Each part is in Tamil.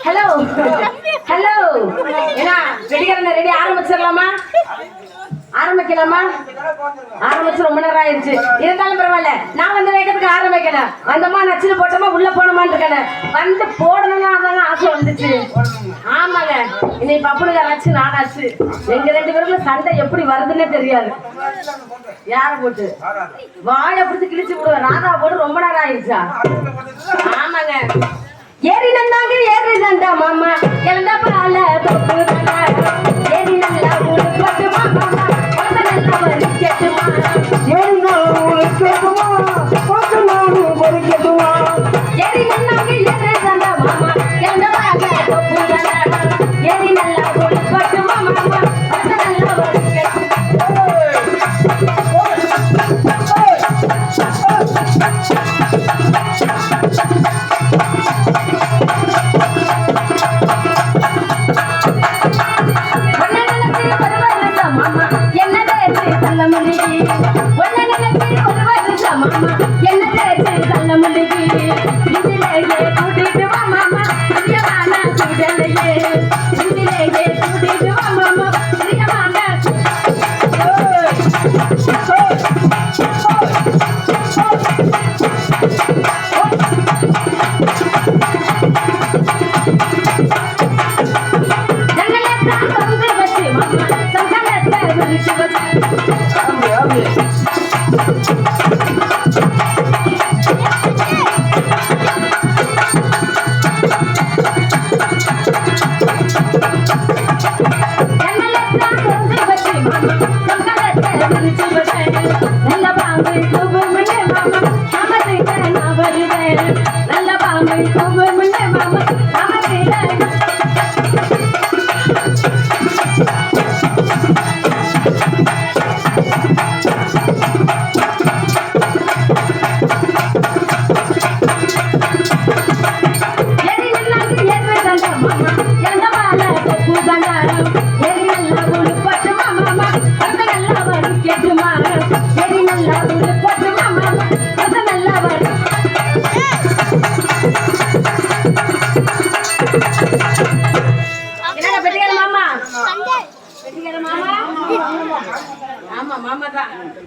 ஹலோ ஹலோ, ஏன்னா வெடிக்கிறேன், ரெடி ஆரம்பிச்சிடலாமா? ஆரம்பிக்கலாமா? ஆரம்பிச்சு ரொம்ப நேரம் ஆயிடுச்சு. இருந்தாலும் பரவாயில்ல, நான் வந்து வேகத்துக்கு ஆரம்பிக்கணும். வந்தமா நச்சுன்னு போட்டோமா உள்ள போனோமான்னு இருக்கேன். வந்து போடணும்னா அதான் ஆசை வந்துச்சு. ஆமாங்க, இன்னைக்கு பப்புனுக்கு ஆச்சு நானாச்சு. எங்க 2 பேருக்குள்ள சண்டை எப்படி வருதுன்னே தெரியாது. யார போட்டு வாழை பிடிச்சி கிழிச்சு விடுவேன். ராதா போட்டு ரொம்ப நேரம் ஆயிடுச்சா? ஆமாங்க, ஏறி நன்னாங்க ஏறி நண்டா மாமா இழந்த பால தொப்பு ஏறி நல்லா போட்டு மாமா நல்லா வரி கேட்டுமா ஏறி கேட்டுமா போட்டு நானு வரி கேட்டுமா ஏறி நன்னாங்க ஏறி நண்டா மாமா இழந்த பால தொப்பு ஏறி நல்லா போட்டு மாமா நல்லா வரி கேட்டுமா.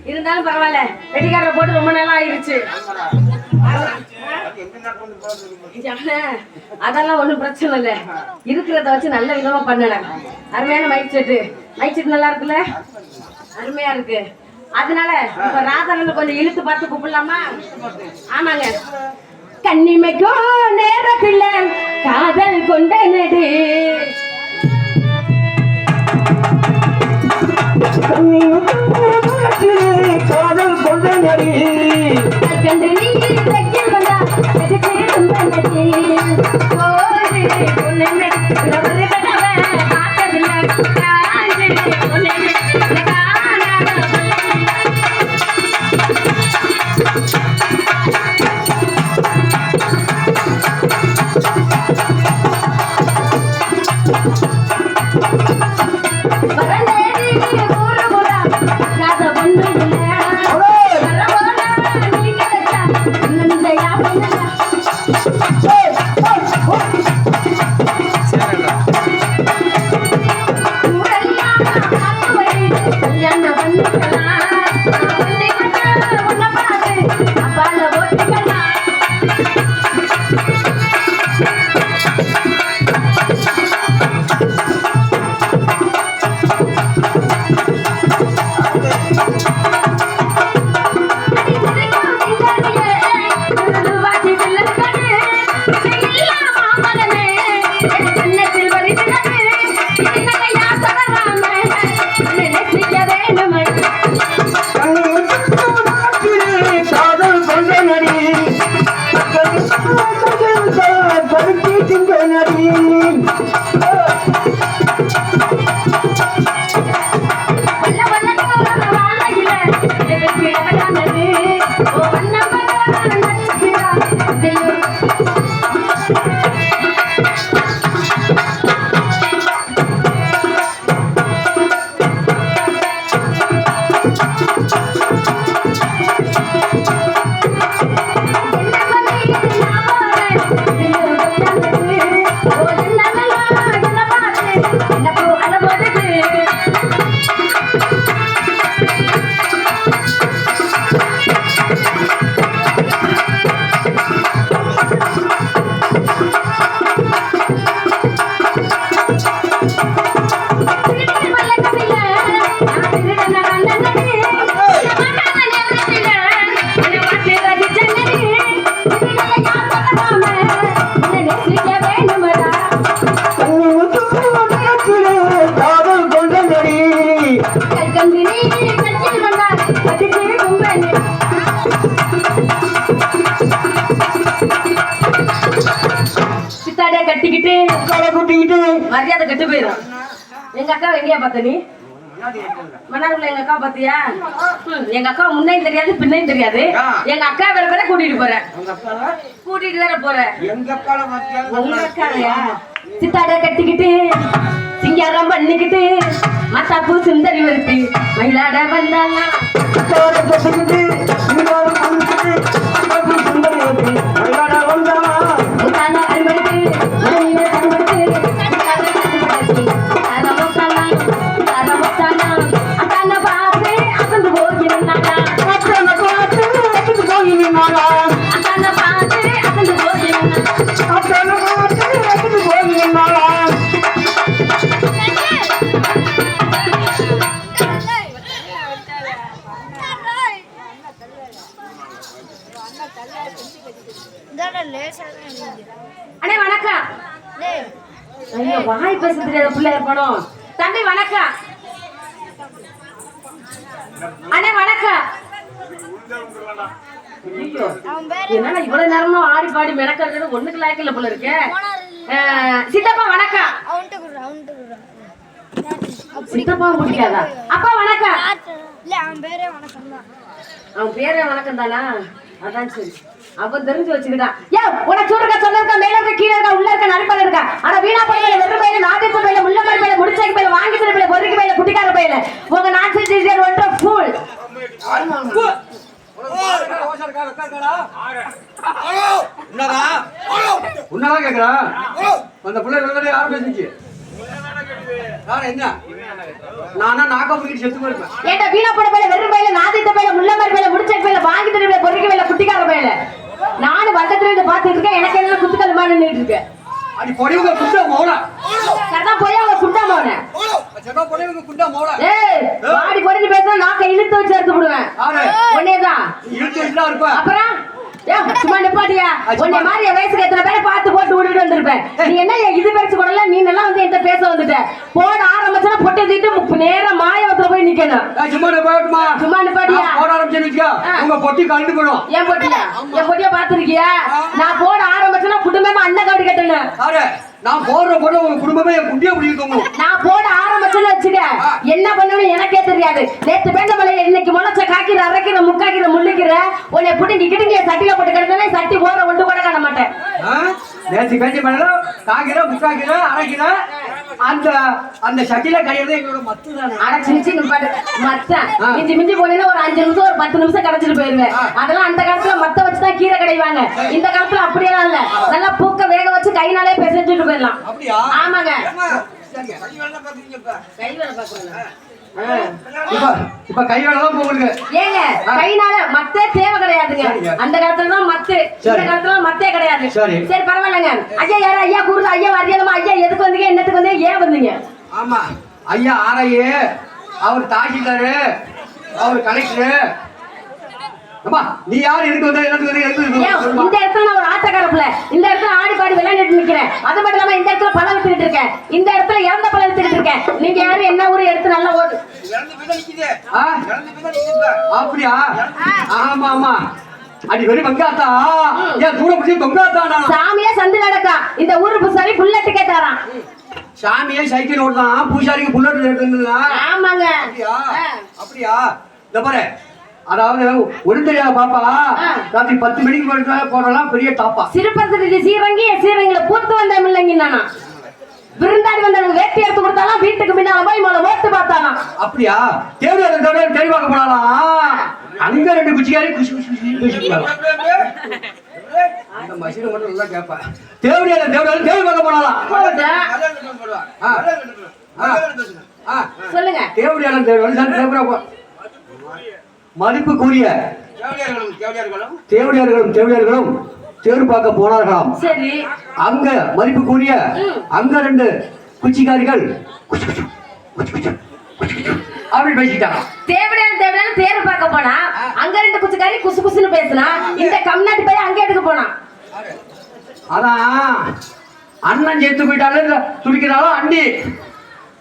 இருந்தாலும் பரவாயில்ல, வெட்டிக்காரரை போட்டு ரொம்ப நாள் ஆயிடுச்சு. அதெல்லாம் ஒண்ணும் பிரச்சனை இல்லை. இருக்கிறத வச்சு நல்ல விதமா பண்ணலாம். அருமையான மைக் செட்டு நல்லா இருக்குல்ல, அருமையா இருக்கு. அதனால இப்ப ராதனன் கொஞ்சம் இழுத்து பார்த்து கூப்பிடலாமா? ஆமாங்க, கண்ணிமைக்கும் நேரத்துல காதல் கொண்ட நடு காதல் கொண்ட நடி கண்டு நீ தைக்கில் வந்தா மரியாதை கெட்டு போயிடும். எங்க அக்கா எங்கேயா பார்த்த நீ? மன்னார்குள்ள எங்க அக்கா பாத்தியா? எங்க அக்கா முன்னையும் தெரியாது பின்னையும் தெரியாது. எங்க அக்கா வேற கூட்டிட்டு போறேன். கூட்டிட்டு வேற போறேன். உங்க அக்காவையா? சித்தாட கட்டிக்கிட்டு சிங்காரம் பண்ணிக்கிட்டு மத்தாப்பு சுந்தரி வருத்தி மயிலாட வந்தாங்க. அண்ணே வணக்கம். வாய் பேச தெரியாத பிள்ளை இருக்கணும். தம்பி வணக்கம். அண்ணே வணக்கம். என்னால இவ்வளவு நேரமா ஆடி பாடி மெனக்கிறது ஒண்ணுக்கு லாய்க்கல போல இருக்கு. சித்தப்பா வணக்கம். சித்தப்பா பிடிக்காதா? அப்பா வணக்கம். அவன் பேரே வணக்கம் தானா? அதான் சரி. அப்ப தெரிஞ்சு வச்சுக்கிட்டான். உனக்கு சொல்றா சொல்லிருக்க மேல இருக்க கீழே இருக்க உள்ள இருக்க நடுப்பல இருக்க. ஆனா வீணா பையில வெறும் பையில நாட்டிப்பு பையில முள்ள மாதிரி பையில முடிச்சாக்கி பையில வாங்கி தர பையில பொறுக்கி பையில குட்டிக்கார பையில உங்க நான்சென்ஸ் டீச்சர் ஒன்ற ஃபூல். உன்னதான் கேக்குறா அந்த பிள்ளை யாரும் பேசிச்சு என்ன நானா நாக்க முடிக்கிட்டு செத்து போயிருப்பேன். ஏண்டா வீணா போட பையில வெறும் பையில நாட்டித்த பையில முள்ள மாதிரி பையில முடிச்சாக்கி பையில வாங்கி தர பையில பொறுக்கி பையில குட்டிக்கார பையில நானும் வட்டத்துல இருந்து பாத்துட்டு இருக்கேன். எனக்கு என்ன குத்துக்கல் மாதிரி நின்றுட்டு இருக்கேன். அடி பொடிவுங்க குண்டா மோள கரெக்டா போய் அவங்க குண்டா மோன சதா பொடிவுங்க குண்டா மோள வாடி பொடிச்சு பேசினா நாக்க இழுத்து வச்சு எடுத்து விடுவேன். ஒன்னேதான் இழுத்து வச்சுதான் இருப்ப. அப்புறம் சும்மா நிப்பாட்டியா? உன்னை மாதிரி வயசுக்கு எத்தனை பேரை பார்த்து போட்டு விட்டுட்டு வந்திருப்பேன். நீ என்ன இது பேச்சு போடல? நீ எல்லாம் வந்து என்கிட்ட பேச வந்துட்ட. போட ஆரம்பிச்சா பொட்டை தூக்கிட்டு நேரம் மாயவத்துல போய் நிக்கணும். சும்மா நிப்பாட்டுமா? சும்மா நிப்பாட்டியா? போட ஆரம்பிச்சு உங்க பொட்டி கழண்டு போடும். என் பொட்டியா? என் பொட்டிய பாத்துருக்கியா? நான் போட ஆரம்பிச்சேன்னா குடும்பமா அண்ணன் கவுடி கட்டணும். நான் போடுற போட உங்க குடும்பமே என் குட்டியா பிடிக்கும். நான் போட ஆரம்பிச்சேன்னு வச்சுக்க என்ன பண்ணணும் எனக்கே தெரியாது. நேற்று பேந்த மலையை இன்னைக்கு முளைச்ச காக்கிற அரைக்கிற முக்காக்கிற முள்ளிக்கிற உன்னை புடிங்கி கிடுங்கிய சட்டியில போட்டு கிடந்தாலே சட்டி போற ஒன்று கூட காண மாட்டேன். நேற்று பேஞ்ச மலையில காக்கிற முக்காக்கிற அரைக்கிற அந்த அந்த சட்டியில கடையிறது எங்களோட மத்து தானே. அரைச்சு மத்தன் மிஞ்சி மிஞ்சி போனீங்கன்னா ஒரு 5 நிமிஷம் ஒரு 10 நிமிஷம் கடைச்சிட்டு போயிருவேன். அதெல்லாம் அந்த காலத்துல மத்த வச்சுதான் கீரை கடைவாங்க. இந்த காலத்துல அப்படியெல்லாம் இல்ல. நல்லா பூக்க வேக வச்சு கைனாலே பிசைஞ்சிட்டு போயிடலாம். ஆமாங்க. இப்ப கை வேலை தான் போகுது. ஏங்க கைனால மத்தே தேவை கிடையாதுங்க. அந்த காலத்துல தான் மத்து, இந்த காலத்துல மத்தே கிடையாது. சரி பரவாயில்லைங்க. ஐயா யாரு? ஐயா குருது ஐயா வரியலமா? ஐயா எதுக்கு வந்தீங்க? என்னத்துக்கு வந்தீங்க? ஏன் வந்தீங்க? ஆமா ஐயா ஆரையே அவர் தாசில்தாரு அவர் கலெக்டர். நீ யாரு? இருக்கு வந்தா இந்த இடத்துல நான் ஒரு ஆட்டக்காரப்புல இந்த இடத்துல ஆடி பாடி விளையாண்டுட்டு நிக்கிறேன். அது மட்டும் இல்லாம இந்த இடத்துல பழம் வித்துக்கிட்டு இருக்கேன். இந்த இடத்துல இறந்த பழம் வித்துக்கிட்டு இருக்கேன். நீங்க யாரு? என்ன ஊரு? எடுத்து நல்லா ஓடு. அப்படியா? ஆமா ஆமா அடி வெறி பங்காத்தா. ஏன் தூரம் பிடிச்சி பங்காத்தா? சாமியே சந்து நடக்கா. இந்த ஊரு பூசாரி புல்லட்டு கேட்டாராம். சாமியே சைக்கிள் ஓடுதான், பூசாரிக்கு புல்லட் எடுத்துங்களா? ஆமாங்க. அப்படியா? இந்த பாரு, அதாவது ஒரு தெரியாத பாப்பா ராத்திரி 10 மணிக்கு போடலாம் பெரிய டாப்பா. சிறுபத்திரி சீரங்கில பூத்து வந்த இல்லைங்க. நானா விருந்தாடி வந்தவங்க வேட்டி எடுத்து கொடுத்தாலும் வீட்டுக்கு முன்னால போய் மேல ஓட்டு பார்த்தானா. அப்படியா? தேவையான தேடி பார்க்க போனாலாம். அங்க 2 குச்சிக்காரி குஷி குஷி அந்த மசின மட்டும் நல்லா கேட்பா. தேவையான தேடி பார்க்க போனாலாம். சொல்லுங்க. தேவையான மதிப்புக்குரிய தேவடியார்களும் தேர்வு பார்க்க போனார்களாம். சரி. அங்க மதிப்புக்குரிய அங்க 2 குச்சிக்காரிகள் அப்படி பேசிட்டாங்க. தேவடியான தேர்வு பார்க்க போனா அங்க 2 குச்சிக்காரி குசு குசுன்னு பேசினா இந்த கம்நாட்டு போய் அங்க எதுக்கு போனா? அதான் அண்ணன் சேர்த்து போயிட்டாலும் துடிக்கிறாலும் அண்ணி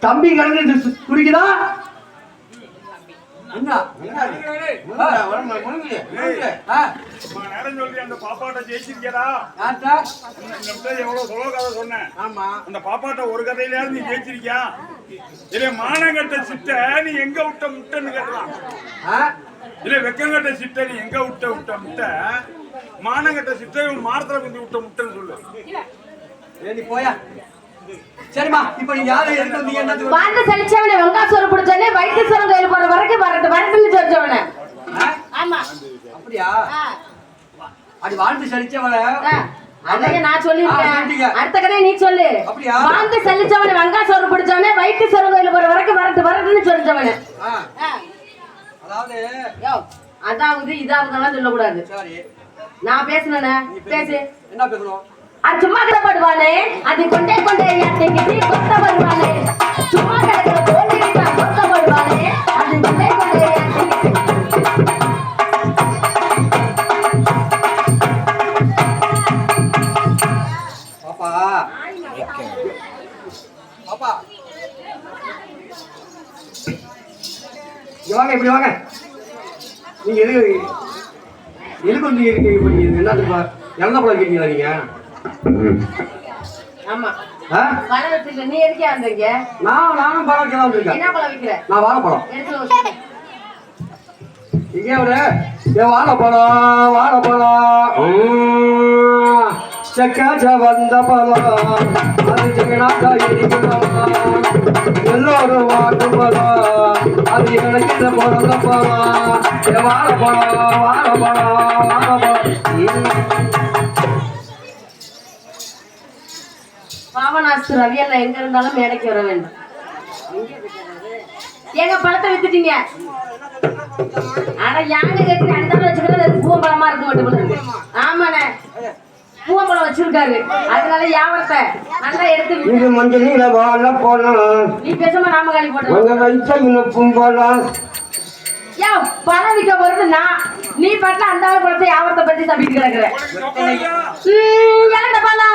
தம்பி கிடந்து துடிக்குதா? என்ன நேரம் சொல்லி அந்த பாப்பாட்ட ஜெயிச்சிருக்கா யார்டா? எவ்வளவு சொல்ல கதை சொன்னேன். ஆமா அந்த பாப்பாட்ட ஒரு கதையிலாவது நீ ஜெயிச்சிருக்கியா? இல்ல மானங்கட்ட சிட்ட நீ எங்க விட்ட முட்டைன்னு கேட்கலாம். இல்ல வெக்கங்கட்ட சிட்ட நீ எங்க விட்ட முட்டை, மானங்கட்ட சிட்ட மாரத்துல குந்தி விட்ட முட்டைன்னு சொல்லு. நீ போயா. சரிம்மா, இப்ப நீங்க யாரை எடுத்து வந்தீங்க? என்ன வாழ்ந்து செழிச்சவனே வெங்காசோறு பிடிச்சவனே வைத்தீஸ்வரன் கோயில் போற வரைக்கும் வரட்டுன்னு சொல்லிச்சவனே. ஆமா அப்படியா? அடி வாழ்ந்து செழிச்சவன அதையே நான் சொல்லிருக்கேன். அடுத்த கதையை நீ சொல்லு. அப்படியா? வாழ்ந்து செழிச்சவனே வெங்காசோறு பிடிச்சவனே வைத்தீஸ்வரன் கோயில் போற வரைக்கும் வரட்டுன்னு சொல்லிச்சவனே. அதாவது அதாவது இதாவதெல்லாம் சொல்லக்கூடாது. சரி, நான் பேசுனேனே பேசு. என்ன பேசணும்? அது சும்மா கிடப்படுவானே, அது கொண்டே யாத்திக்கு கொத்த வருவானே. சும்மா கிடக்கிற போட்டிக்கு தான் கொத்த வருவானே, அது கொண்டே யாத்திக்கு. பாப்பா பாப்பா இங்க வாங்க, இப்படி வாங்க. நீங்க எதுக்கு வந்து இருக்கீங்க? இப்ப நீங்க என்னத்துப்பா இறந்த பழம் கேட்டீங்களா நீங்க? ஆமா பழம் வச்சிருக்க. நீ எதுக்கே வந்தீங்க? நானும் பழம் வைக்கலாம் வந்திருக்கேன். என்ன பழம் வைக்கிற? நான் வாழைப்பழம். எடுத்து இங்கே ஒரு வாழைப்பழம் செக்காச்ச வந்த பழம், அது ஜெகநாட்டா இடிக்கலாம். எல்லோரும் வாக்கு பழம், அது கிடைக்கிற பிறந்த பழம். வாழைப்பழம் பாவனாஸ்து ரவி எல்லாம் எங்க இருந்தாலும் மேடைக்கு வர வேண்டும். எங்க பழத்தை வித்துட்டீங்க. ஆனா யானை கட்டி அடுத்த வச்சுக்கிறது பூவம்பழமா இருக்க மட்டும். ஆமாண்ணே, பூவம்பழம் வச்சிருக்காரு. அதனால வியாபாரத்தை நல்லா எடுத்து மஞ்சள் வாழ போலாம். நீ பேசாம ராமகாளி போட்டு பழம் விற்க போறது நான். நீ பாட்டுல அந்த பழத்தை வியாபாரத்தை பத்தி தப்பிட்டு கிடக்குற. இழந்த பழம்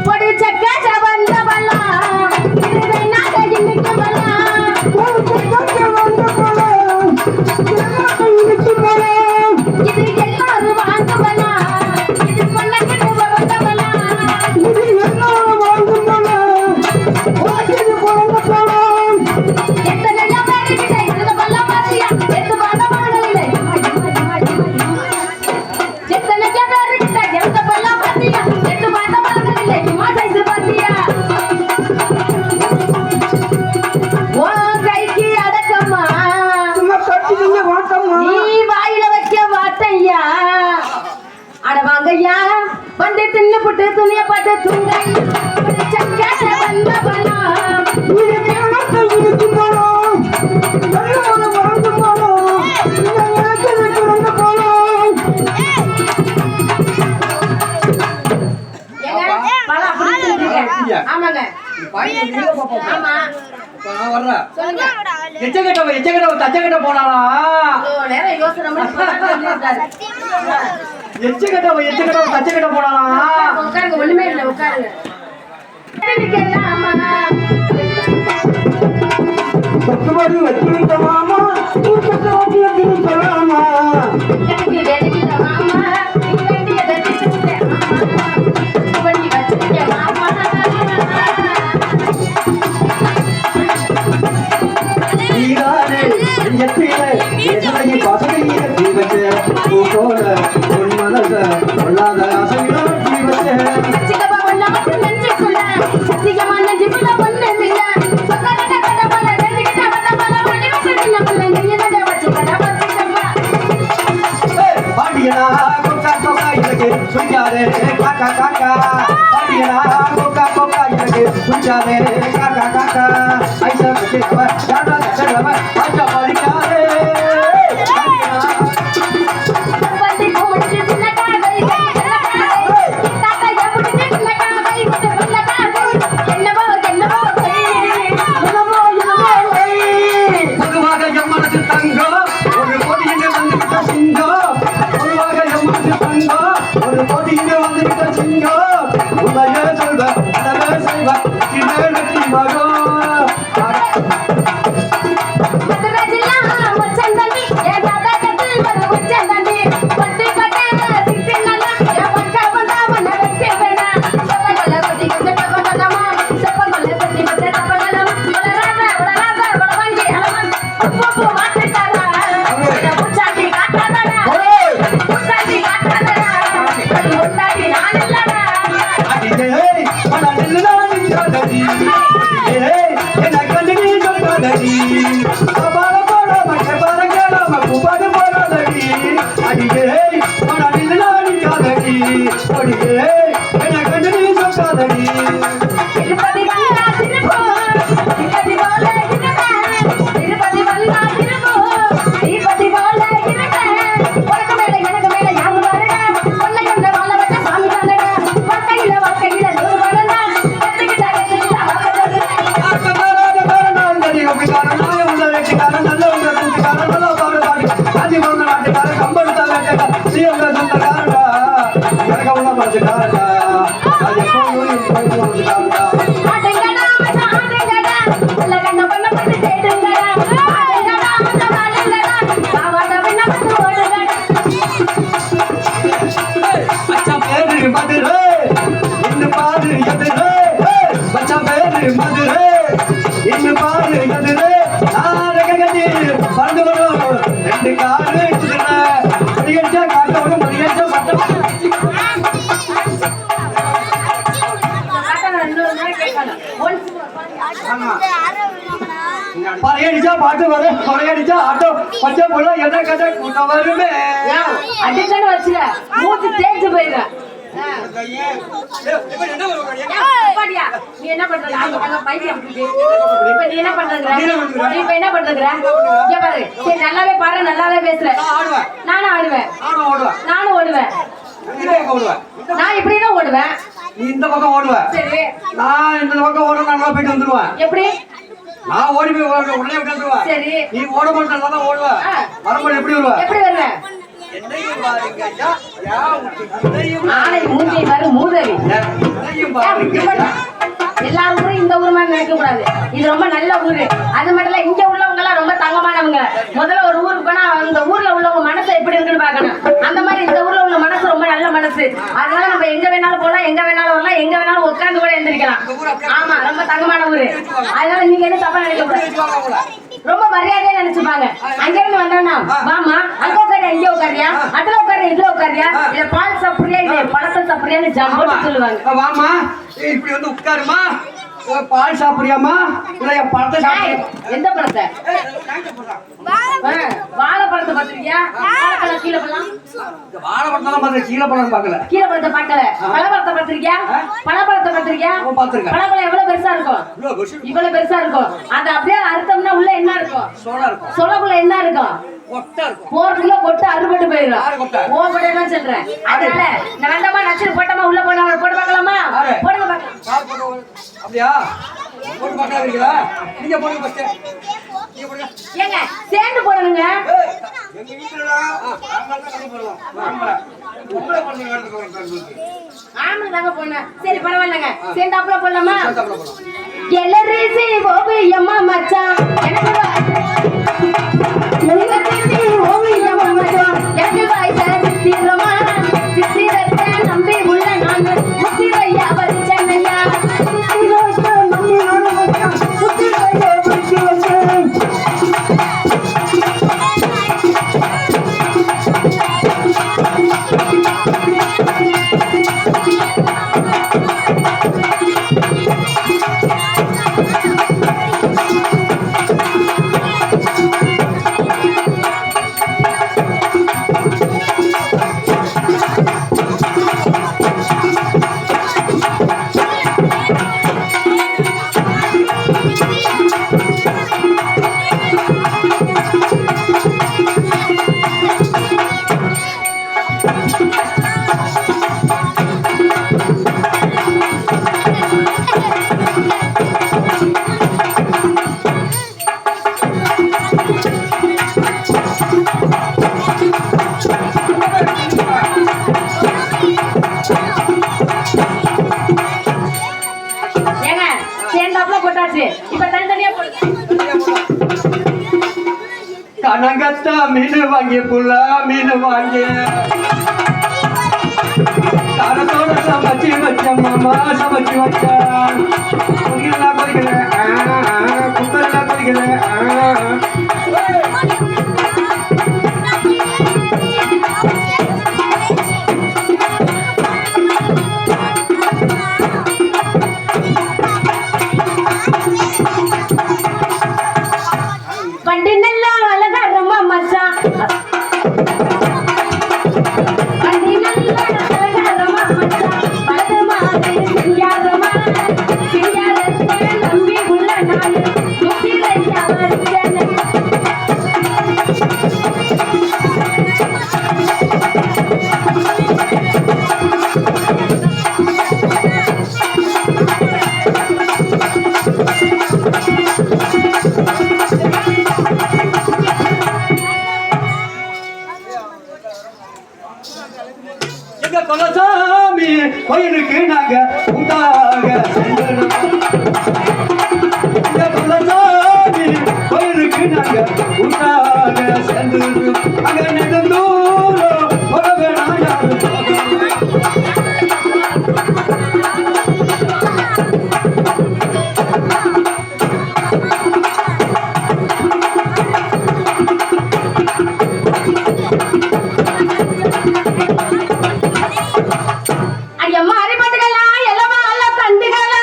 பொடி சக்காச்ச வந்த பழம், இது நாங்க இன்னைக்கு பழம். இது எல்லாரும் வாங்க பழம், இது பொண்ணு வந்த பழம். எத்தனை பேருக்கு இந்த பழம் பாத்தியா? எத்து பாத பழம் எத்தனை பேருக்கு எந்த பழம் பாத்தியா? எத்து பாத பழம் இல்லை சைஸ் பாத்தியா? ஓ கைக்கு அடக்கம்மா, நீ வாயில வைக்க மாட்டையா. அட வாங்கய்யா, வந்து தின்னு புட்டு துணிய பாட்டு தூங்க. சக்காச்ச வந்த பழம், ஆமாங்க. ஆமா எச்சக்கட்ட போனாலா? நேரம் யோசனை எச்சக்கட்ட தச்சக்கட்ட போனாலா? உட்காருங்க, ஒண்ணுமே இல்லை, உட்காருங்க. மாமா சொல்லாதடி பால போடாம பால கேளாம பாடு போடாதடி அடியே நில்லாடி காதடி அடியே என்ன கண்டு நீ சொல்லாதடி திருப்பதி வந்தா திருப்போ திருப்பதி போல இருக்க திருப்பதி வந்தா திருப்போ திருப்பதி போல இருக்க உனக்கு மேல எனக்கு மேல யாரு வரடா கொல்ல கண்ட வாழ வச்ச சாமி தானடா வாழ்க்கையில நூறு வரடா கத்துக்கிட்டா பழையடிச்சா பாட்டு வரும் பழையடிச்சா ஆட்டோ பச்சை போல என்ன கதை கூட்டம் வருமே அடிக்கடி வச்சுல மூச்சு தேய்ச்சு போயிடுறேன் நீ என்ன பண்ற நீ என்ன பண்றங்க இப்ப என்ன பண்றங்க இங்க பாரு சரி நல்லாவே பாரு நல்லாவே பேசுற நானும் ஆடுவேன் நானும் ஓடுவேன் நான் இப்படிதான் ஓடுவேன் நீ இந்த பக்கம் ஓடுவ சரி நான் இந்த பக்கம் ஓட நல்லா போயிட்டு வந்துருவேன் எப்படி நான் ஓடி போய் உடனே விட்டுருவேன் சரி நீ ஓட மாட்டேன் நல்லா ஓடுவ வரும்போது எப்படி வருவ எப்படி வருவேன் என்னையும் பாருங்க ஆளை மூஞ்சி பாரு மூதவி என்னையும் பாருங்க எல்லா ஊரும் இந்த ஊர் மாதிரி நினைக்க கூடாது இது ரொம்ப நல்ல ஊரு அது மட்டும் இல்ல இங்க உள்ளவங்க எல்லாம் ரொம்ப தங்கமானவங்க முதல்ல ஒரு ஊருக்கு போனா அந்த ஊர்ல உள்ளவங்க மனசு எப்படி இருக்குன்னு பாக்கணும் அந்த மாதிரி இந்த ஊர்ல உள்ள மனசு ரொம்ப நல்ல மனசு அதனால நம்ம எங்க வேணாலும் போலாம் எங்க வேணாலும் வரலாம் எங்க வேணாலும் உட்கார்ந்து கூட எந்திரிக்கலாம் ஆமா ரொம்ப தங்கமான ஊரு அதனால நீங்க என்ன தப்பா நினைக்க கூடாது ரொம்ப மரியாதையா நினைச்சுப்பாங்க அங்க இருந்து வந்தோம்னா வாமா அங்க உட்காரு இங்க உட்காரியா அதுல உட்காரு இதுல உட்காரியா இல்ல பால் சாப்பிடுறியா இல்ல பழத்தை சாப்பிடுறியான்னு ஜாம்பு சொல்லுவாங்க வாமா இப்படி வந்து உட்காருமா பால் சாப்பிடுறியாமா இல்ல என் பழத்தை சாப்பிடு எந்த பழத்தை வாழைப்பழத்தை பாத்திருக்கியா வாழைப்பழம் கீழே பழம் வாழைப்பழத்தான் பாத்து கீழே பழம் பாக்கல கீழே பழத்தை பார்க்கல பழப்பழத்தை பாத்திருக்கியா பழப்பழத்தை பாத்திருக்கியா பாத்துருக்கேன் பழப்பழம் எவ்வளவு பெருசா இருக்கும் இவ்வளவு பெருசா இருக்கும் அது அப்படியே அறுத்தோம்னா உள்ள என்ன இருக்கும் சோளா இருக்கும் சொலக்குள்ள என்ன இருக்கும் போறதுக்குள்ள கொட்டு அறுபட்டு போயிடும் ஓபடையெல்லாம் சொல்றேன் அதனால நான் வேண்டாமா நச்சு போட்டோமா உள்ள போனா போட்டு பார்க்கலாமா போடுங்க பார்க்கலாம் அப்படியா போட்டு பார்க்கறீங்களா நீங்க போடுங்க ஃபர்ஸ்ட் நீங்க போடுங்க ஏங்க சேர்ந்து போடுங்க எங்க வீட்டுல ஆம்பளை தான் போடுவோம் ஆம்பளை உங்களை பண்ணி வரதுக்கு ஆம்பளை தாங்க போறேன் சரி பரவாயில்லைங்க சேர்ந்தாப்புல போடலாமா எல்லரிசி ஓவியம்மா மச்சான் எனக்கு ஓவியம்மா மச்சான் எனக்கு வாய்ச்ச சித்திரமா சித்திரத்தை நம்பி உள்ள நான் முத்திரையா வச்சனையா கனகத்தா மீன் வாங்கி புல்லா மீன் வாங்கி தரத்தோட சமைச்சு வச்ச மாமா சமைச்சு வச்ச குடிக்கலாம் குடிக்கிறேன் குக்கரெல்லாம் குடிக்கிறேன் உண்டாக சேர்ந்து அங்க நெடுந்தூரம் உறவு நாயாரு அடியம்மா அடிபட்டுகளா எல்லாமா அல்ல தண்டுகளா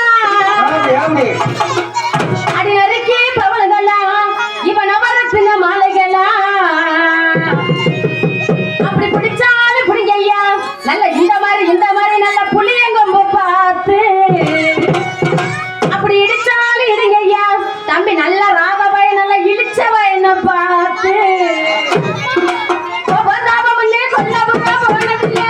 அடி நறுக்கி பவளங்களா இவன் அவரத்தின மாலைகளா அப்படி பிடிச்சாலும் பிடிங்கய்யா நல்ல இந்த மாதிரி நல்ல புளியங்கொம்பு பார்த்து அப்படி இடிச்சாலும் இடுங்கய்யா தம்பி நல்ல ராகவாய் நல்ல இழிச்சவ என்ன பார்த்து கோபதாபமுள்ளே கொல்லபுரா போனதில்லை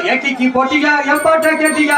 ஏட்டிக்கு போட்டியா என் பாட்டை கேட்டியா